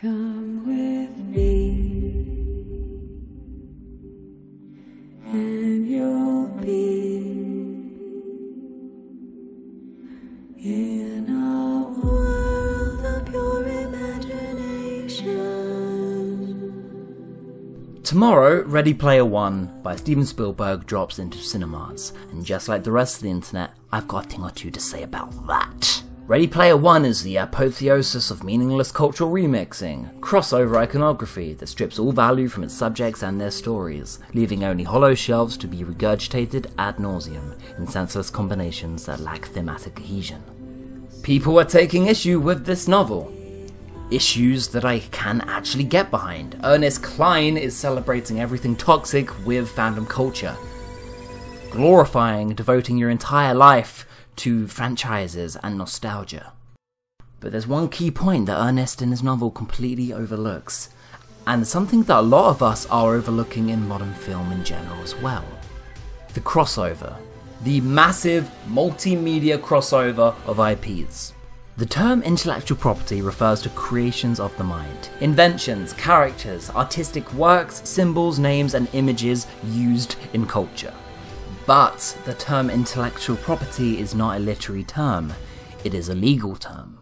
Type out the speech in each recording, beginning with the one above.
Come with me, and you'll be in a world of pure imagination. Tomorrow, Ready Player One by Steven Spielberg drops into cinemas, and just like the rest of the internet, I've got a thing or two to say about that. Ready Player One is the apotheosis of meaningless cultural remixing, crossover iconography that strips all value from its subjects and their stories, leaving only hollow shelves to be regurgitated ad nauseum in senseless combinations that lack thematic cohesion. People are taking issue with this novel. Issues that I can actually get behind. Ernest Cline is celebrating everything toxic with fandom culture, glorifying devoting your entire life to franchises and nostalgia. But there's one key point that Ernest in his novel completely overlooks, and something that a lot of us are overlooking in modern film in general as well. The crossover. The massive multimedia crossover of IPs. The term intellectual property refers to creations of the mind, inventions, characters, artistic works, symbols, names, and images used in culture. But the term intellectual property is not a literary term, it is a legal term.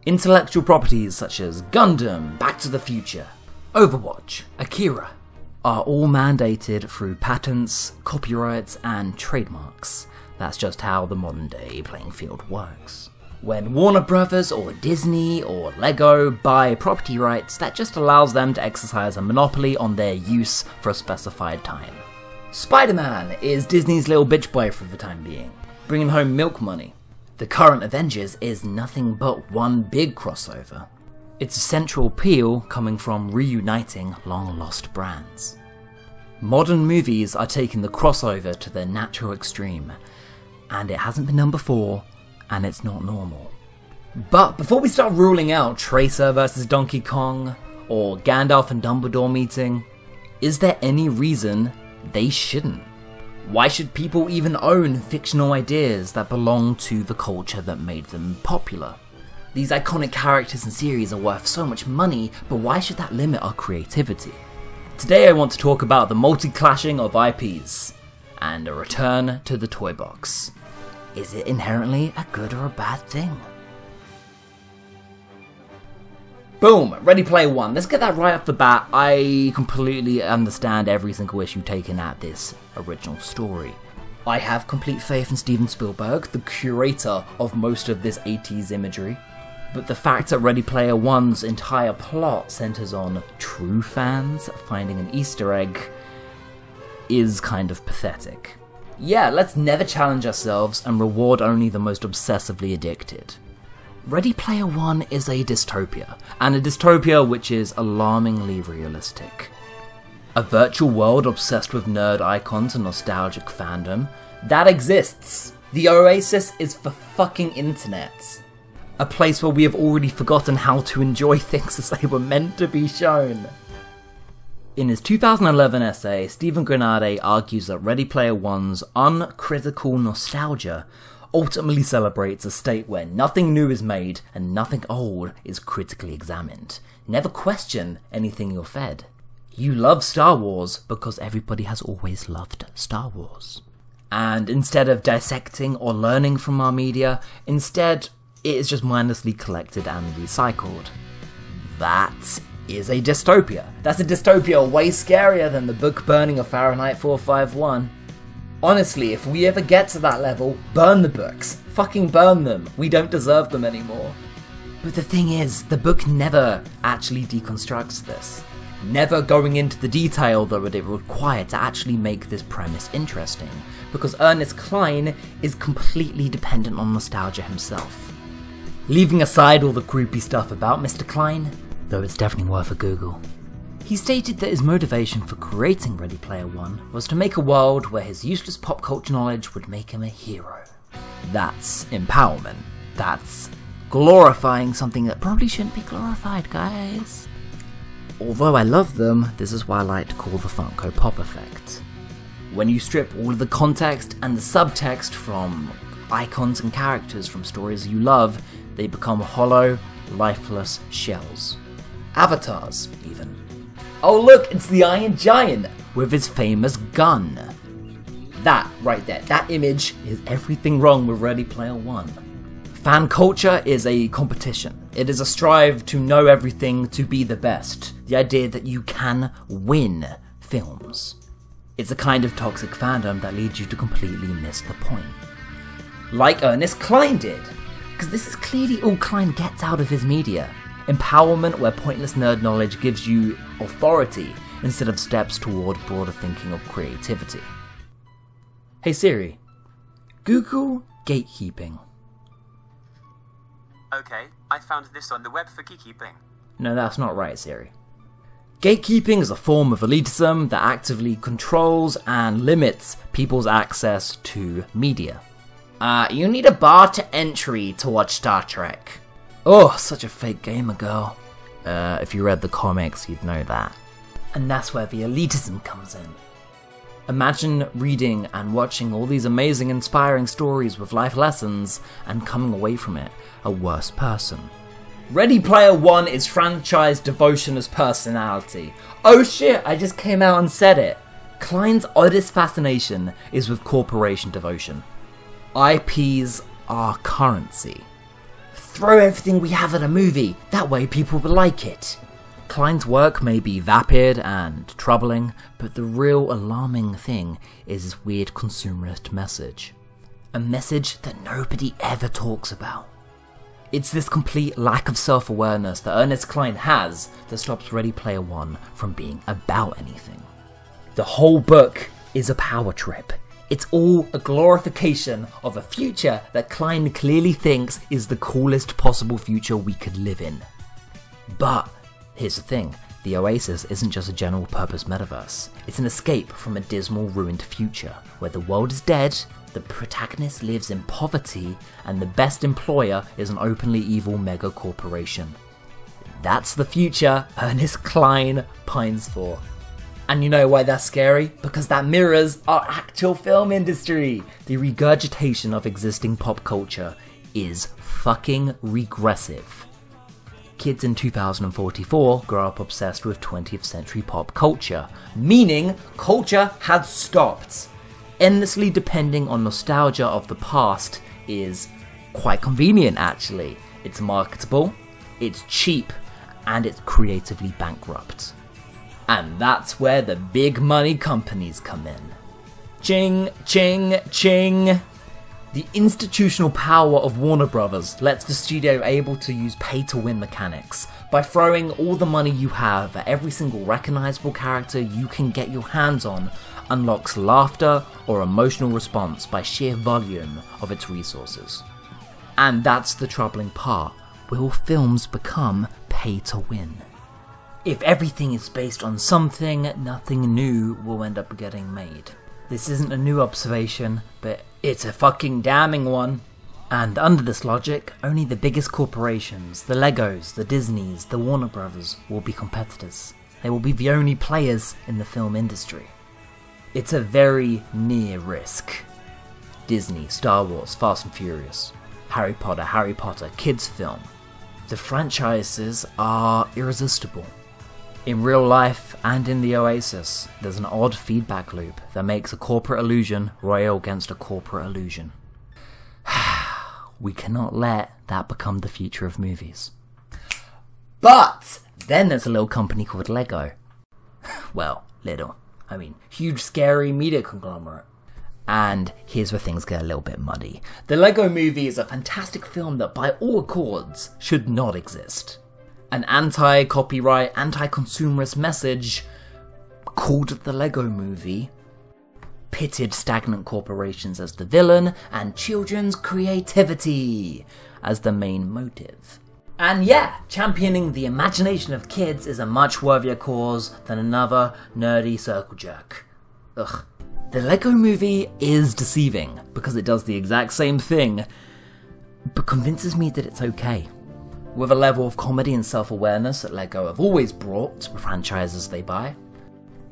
Intellectual properties such as Gundam, Back to the Future, Overwatch, Akira, are all mandated through patents, copyrights, and trademarks. That's just how the modern day playing field works. When Warner Brothers or Disney or Lego buy property rights, that just allows them to exercise a monopoly on their use for a specified time. Spider-Man is Disney's little bitch boy for the time being, bringing home milk money. The current Avengers is nothing but one big crossover. Its central appeal coming from reuniting long-lost brands. Modern movies are taking the crossover to their natural extreme, and it hasn't been done before, and it's not normal. But before we start ruling out Tracer versus Donkey Kong, or Gandalf and Dumbledore meeting, is there any reason they shouldn't? Why should people even own fictional ideas that belong to the culture that made them popular? These iconic characters and series are worth so much money, but why should that limit our creativity? Today I want to talk about the multi-clashing of IPs, and a return to the toy box. Is it inherently a good or a bad thing? Boom! Ready Player One. Let's get that right off the bat. I completely understand every single issue taken at this original story. I have complete faith in Steven Spielberg, the curator of most of this 80s imagery. But the fact that Ready Player One's entire plot centers on true fans finding an Easter egg is kind of pathetic. Yeah, let's never challenge ourselves and reward only the most obsessively addicted. Ready Player One is a dystopia, and a dystopia which is alarmingly realistic. A virtual world obsessed with nerd icons and nostalgic fandom, that exists! The oasis is for fucking internet. A place where we have already forgotten how to enjoy things as they were meant to be shown. In his 2011 essay, Stephen Granade argues that Ready Player One's uncritical nostalgia ultimately celebrates a state where nothing new is made and nothing old is critically examined. Never question anything you're fed. You love Star Wars because everybody has always loved Star Wars. And instead of dissecting or learning from our media, instead it is just mindlessly collected and recycled. That is a dystopia. That's a dystopia way scarier than the book burning of Fahrenheit 451. Honestly, if we ever get to that level, burn the books. Fucking burn them. We don't deserve them anymore. But the thing is, the book never actually deconstructs this. Never going into the detail that it would require to actually make this premise interesting, because Ernest Cline is completely dependent on nostalgia himself. Leaving aside all the creepy stuff about Mr. Cline, though it's definitely worth a Google, he stated that his motivation for creating Ready Player One was to make a world where his useless pop culture knowledge would make him a hero. That's empowerment. That's glorifying something that probably shouldn't be glorified, guys. Although I love them, this is what I like to call the Funko Pop effect. When you strip all of the context and the subtext from icons and characters from stories you love, they become hollow, lifeless shells. avatars, even. Oh look, it's the Iron Giant with his famous gun. That right there, that image is everything wrong with Ready Player One. Fan culture is a competition. It is a strive to know everything, to be the best. The idea that you can win films. It's a kind of toxic fandom that leads you to completely miss the point. Like Ernest Cline did. Because this is clearly all Cline gets out of his media. Empowerment where pointless nerd knowledge gives you authority instead of steps toward broader thinking or creativity. Hey Siri, Google gatekeeping. Okay, I found this on the web for gatekeeping. No, that's not right, Siri. Gatekeeping is a form of elitism that actively controls and limits people's access to media. You need a bar to entry to watch Star Trek. Oh, such a fake gamer girl. If you read the comics, you'd know that. And that's where the elitism comes in. Imagine reading and watching all these amazing, inspiring stories with life lessons and coming away from it a worse person. Ready Player One is franchise devotion as personality. Oh shit, I just came out and said it. Cline's oddest fascination is with corporation devotion. IPs are currency. Throw everything we have at a movie, that way people will like it. Cline's work may be vapid and troubling, but the real alarming thing is his weird consumerist message. A message that nobody ever talks about. It's this complete lack of self-awareness that Ernest Cline has that stops Ready Player One from being about anything. The whole book is a power trip. It's all a glorification of a future that Cline clearly thinks is the coolest possible future we could live in. But here's the thing, the Oasis isn't just a general purpose metaverse. It's an escape from a dismal, ruined future, where the world is dead, the protagonist lives in poverty, and the best employer is an openly evil mega corporation. That's the future Ernest Cline pines for. And you know why that's scary? Because that mirrors our actual film industry. The regurgitation of existing pop culture is fucking regressive. Kids in 2044 grow up obsessed with 20th century pop culture, meaning culture has stopped. Endlessly depending on nostalgia of the past is quite convenient actually. It's marketable, it's cheap, and it's creatively bankrupt. And that's where the big money companies come in. Ching, ching, ching. The institutional power of Warner Brothers lets the studio able to use pay-to-win mechanics. By throwing all the money you have at every single recognizable character you can get your hands on, unlocks laughter or emotional response by sheer volume of its resources. And that's the troubling part. Will films become pay-to-win? If everything is based on something, nothing new will end up getting made. This isn't a new observation, but it's a fucking damning one. And under this logic, only the biggest corporations, the Legos, the Disneys, the Warner Brothers, will be competitors. They will be the only players in the film industry. It's a very near risk. Disney, Star Wars, Fast and Furious, Harry Potter, kids film. The franchises are irresistible. In real life and in the Oasis, there's an odd feedback loop that makes a corporate illusion rail against a corporate illusion. We cannot let that become the future of movies. But then there's a little company called Lego. Well, little. I mean, huge scary media conglomerate. And here's where things get a little bit muddy. The Lego Movie is a fantastic film that by all accords should not exist. An anti-copyright, anti-consumerist message called The Lego Movie pitted stagnant corporations as the villain and children's creativity as the main motive. And yeah, championing the imagination of kids is a much worthier cause than another nerdy circle jerk. Ugh. The Lego Movie is deceiving because it does the exact same thing, but convinces me that it's okay. With a level of comedy and self-awareness that Lego have always brought to the franchises they buy,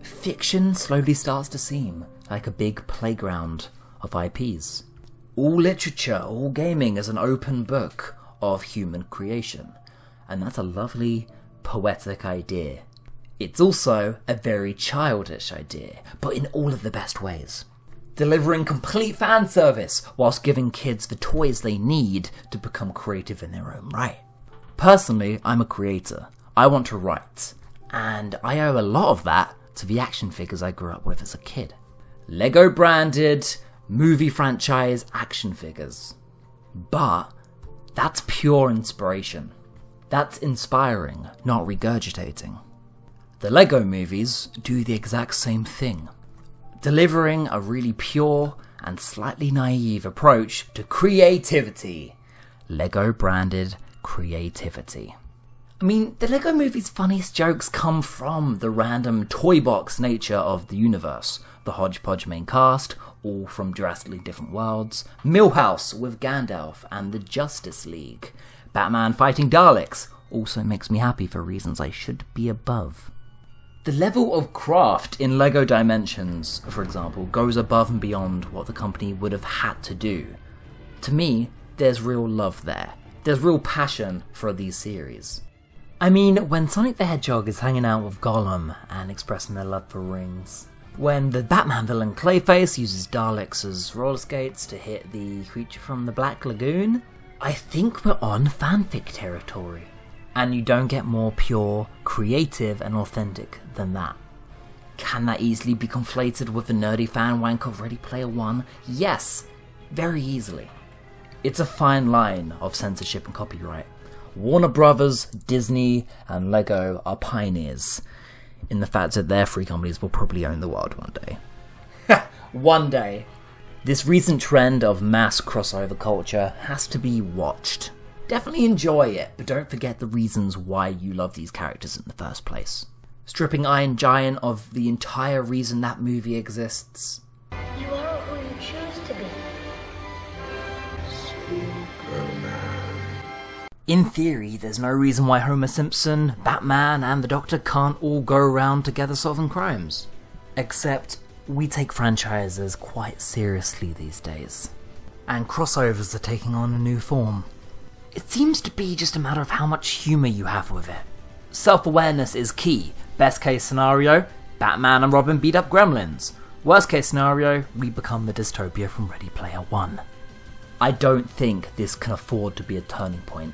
fiction slowly starts to seem like a big playground of IPs. All literature, all gaming is an open book of human creation, and that's a lovely, poetic idea. It's also a very childish idea, but in all of the best ways. Delivering complete fan service whilst giving kids the toys they need to become creative in their own right. Personally, I'm a creator. I want to write, and I owe a lot of that to the action figures I grew up with as a kid. Lego branded, movie franchise action figures. But that's pure inspiration. That's inspiring, not regurgitating. The Lego movies do the exact same thing, delivering a really pure and slightly naive approach to creativity. Lego branded creativity. I mean, the Lego movie's funniest jokes come from the random toy box nature of the universe. The hodgepodge main cast, all from drastically different worlds. Millhouse with Gandalf and the Justice League. Batman fighting Daleks also makes me happy for reasons I should be above. The level of craft in LEGO Dimensions, for example, goes above and beyond what the company would have had to do. To me, there's real love there. There's real passion for these series. I mean, when Sonic the Hedgehog is hanging out with Gollum and expressing their love for rings. When the Batman villain Clayface uses Daleks as roller skates to hit the creature from the Black Lagoon. I think we're on fanfic territory. And you don't get more pure, creative and authentic than that. Can that easily be conflated with the nerdy fan wank of Ready Player One? Yes, very easily. It's a fine line of censorship and copyright. Warner Brothers, Disney and Lego are pioneers in the fact that their three companies will probably own the world one day. One day. This recent trend of mass crossover culture has to be watched. Definitely enjoy it, but don't forget the reasons why you love these characters in the first place. Stripping Iron Giant of the entire reason that movie exists. You are who you choose to be. In theory, there's no reason why Homer Simpson, Batman and the Doctor can't all go around together solving crimes. Except, we take franchises quite seriously these days. And crossovers are taking on a new form. It seems to be just a matter of how much humour you have with it. Self-awareness is key. Best case scenario, Batman and Robin beat up gremlins. Worst case scenario, we become the dystopia from Ready Player One. I don't think this can afford to be a turning point.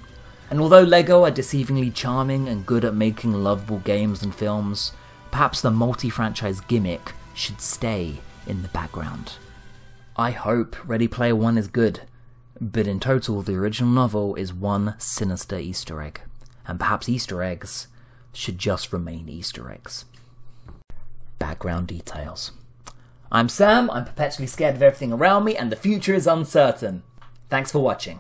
And although LEGO are deceivingly charming and good at making lovable games and films, perhaps the multi-franchise gimmick should stay in the background. I hope Ready Player One is good, but in total the original novel is one sinister Easter egg, and perhaps Easter eggs should just remain Easter eggs. Background details. I'm Sam, I'm perpetually scared of everything around me, and the future is uncertain. Thanks for watching.